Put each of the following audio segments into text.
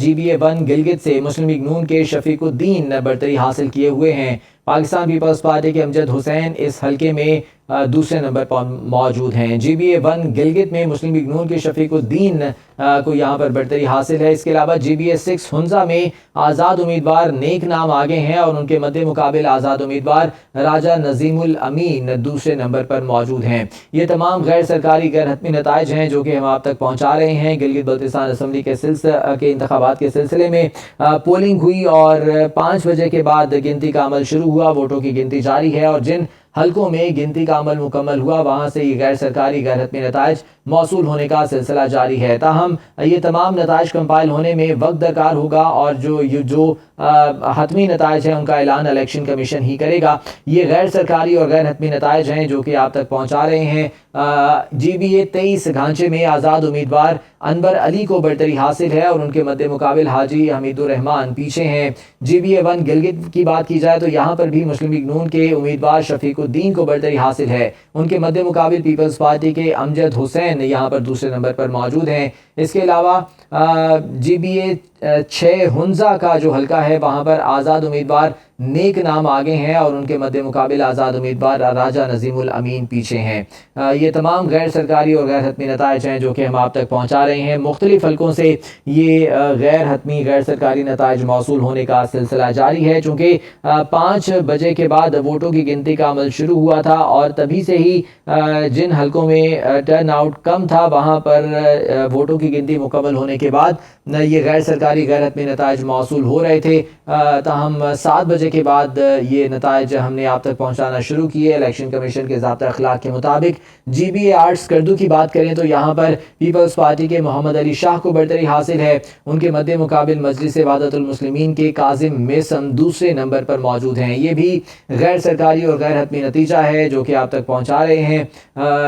GB1 Gilgit سے مسلم league نون کے شفیق الدین برتری حاصل کیے ہوئے ہیں۔ پاکستان پیپلز پارٹی کے امجد حسین اس حلقے میں دوسرے نمبر پر موجود ہیں۔ GB1 گلگت میں مسلم لیگ نون کے شفیق الدین کو یہاں پر برتری حاصل ہے۔ اس کے علاوہ GB6 ہنزا میں آزاد امیدوار نیک نام آگے ہیں اور ان کے مد مقابل آزاد امیدوار راجہ نظیم الامین دوسرے نمبر پر موجود ہیں۔ یہ تمام غیر سرکاری غیر حتمی نتائج ہیں جو کہ ہم آپ تک پہنچا رہے ہیں۔ گلگت بلتستان اسمبلی کے انتخابات کے سلسلے میں پولنگ ہوئی اور 5 بجے کے بعد گنتی کا عمل شروع ہوا۔ ووٹوں کی گنتی جاری ہے اور جن حلقوں میں گنتی کا عمل مکمل ہوا وہاں سے یہ غیر سرکاری غیر حتمی نتائج موصول ہونے کا سلسلہ جاری ہے۔ تاہم یہ تمام نتائج کمپائل ہونے میں وقت درکار ہوگا اور جو حتمی نتائج ہیں ان کا اعلان الیکشن کمیشن ہی کرے گا۔ یہ غیر سرکاری اور غیر حتمی نتائج ہیں جو کہ آپ تک پہنچا رہے ہیں۔ GB23 گھانچے میں آزاد امیدوار انور علی کو برتری حاصل ہے اور ان کے مد مقابل حاجی حمید الرحمان پیچھے ہیں۔ GB1 گلگت کی بات کی جائے تو یہاں پر بھی مسلم لیگ نون کے امیدوار شفیق الدین کو برتری حاصل ہے۔ ان کے مد مقابل پیپلز پارٹی کے امجد حسین یہاں پر دوسرے نمبر پر موجود ہیں۔ اس کے علاوہ GB6 ہنزا کا جو حلقہ ہے وہاں پر آزاد امیدوار نیک نام آگے ہیں اور ان کے مد مقابل آزاد امیدوار راجہ نظیم الامین پیچھے ہیں۔ یہ تمام غیر سرکاری اور غیر حتمی نتائج ہیں جو کہ ہم آپ تک پہنچا رہے ہیں۔ مختلف حلقوں سے یہ غیر حتمی غیر سرکاری نتائج موصول ہونے کا سلسلہ جاری ہے چونکہ 5 بجے کے بعد ووٹوں کی گنتی کا عمل شروع ہوا تھا اور تبھی سے ہی جن حلقوں میں ٹرن آؤٹ کم تھا وہاں پر ووٹوں کی گنتی مکمل ہونے کے بعد یہ غیر سرکاری غیر حتمی نتائج موصول ہو رہے تھے۔ تاہم 7 بجے کے بعد یہ نتائج ہم نے آپ تک پہنچانا شروع کیے۔ الیکشن کمیشن کے ضابطہ اخلاق کے مطابق GB8 اسکردو کی بات کریں تو یہاں پر پیپلز پارٹی کے محمد علی شاہ کو برتری حاصل ہے۔ ان کے مد مقابل مجلس وحدت المسلمین کے کاظم میسم دوسرے نمبر پر موجود ہیں۔ یہ بھی غیر سرکاری اور غیر حتمی نتیجہ ہے جو کہ آپ تک پہنچا رہے ہیں۔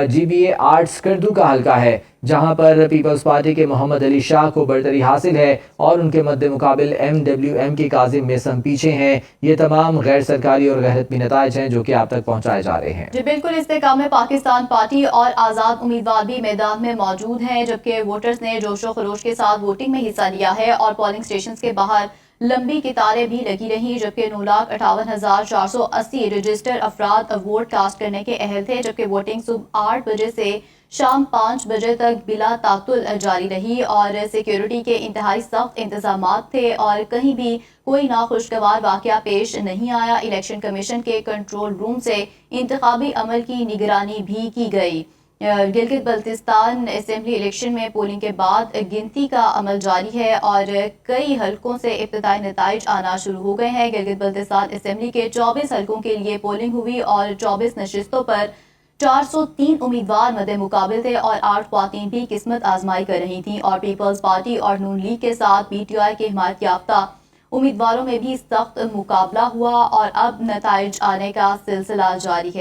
GB8 اسکردو کا حلقہ ہے جہاں پر پیپلز پارٹی کے محمد علی شاہ کو برتری حاصل ہے اور ان کے مد مقابل MWM کے کاظم میسم پیچھے ہیں۔ یہ تمام غیر سرکاری اور غیر حتمی نتائج ہیں جو کہ آپ تک پہنچائے جا رہے ہیں۔ جی بالکل، استحکام میں پاکستان پارٹی اور آزاد امیدوار بھی میدان میں موجود ہیں جبکہ ووٹرز نے جوش و خروش کے ساتھ ووٹنگ میں حصہ لیا ہے اور پولنگ سٹیشنز کے باہر لمبی قطاریں بھی لگی رہیں جبکہ 9,58,480 رجسٹر افراد ووٹ کاسٹ کرنے کے اہل تھے جبکہ ووٹنگ صبح 8 بجے سے شام 5 بجے تک بلا تعطل جاری رہی اور سیکیورٹی کے انتہائی سخت انتظامات تھے اور کہیں بھی کوئی ناخوشگوار واقعہ پیش نہیں آیا۔ الیکشن کمیشن کے کنٹرول روم سے انتخابی عمل کی نگرانی بھی کی گئی۔ گلگت بلتستان اسمبلی الیکشن میں پولنگ کے بعد گنتی کا عمل جاری ہے اور کئی حلقوں سے ابتدائی نتائج آنا شروع ہو گئے ہیں۔ گلگت بلتستان اسمبلی کے 24 حلقوں کے لیے پولنگ ہوئی اور 24 نشستوں پر 403 امیدوار مد مقابل تھے اور 8 خواتین بھی قسمت آزمائی کر رہی تھیں اور پیپلز پارٹی اور نون لیگ کے ساتھ PTI کے حمایت یافتہ امیدواروں میں بھی سخت مقابلہ ہوا اور اب نتائج آنے کا سلسلہ جاری ہے۔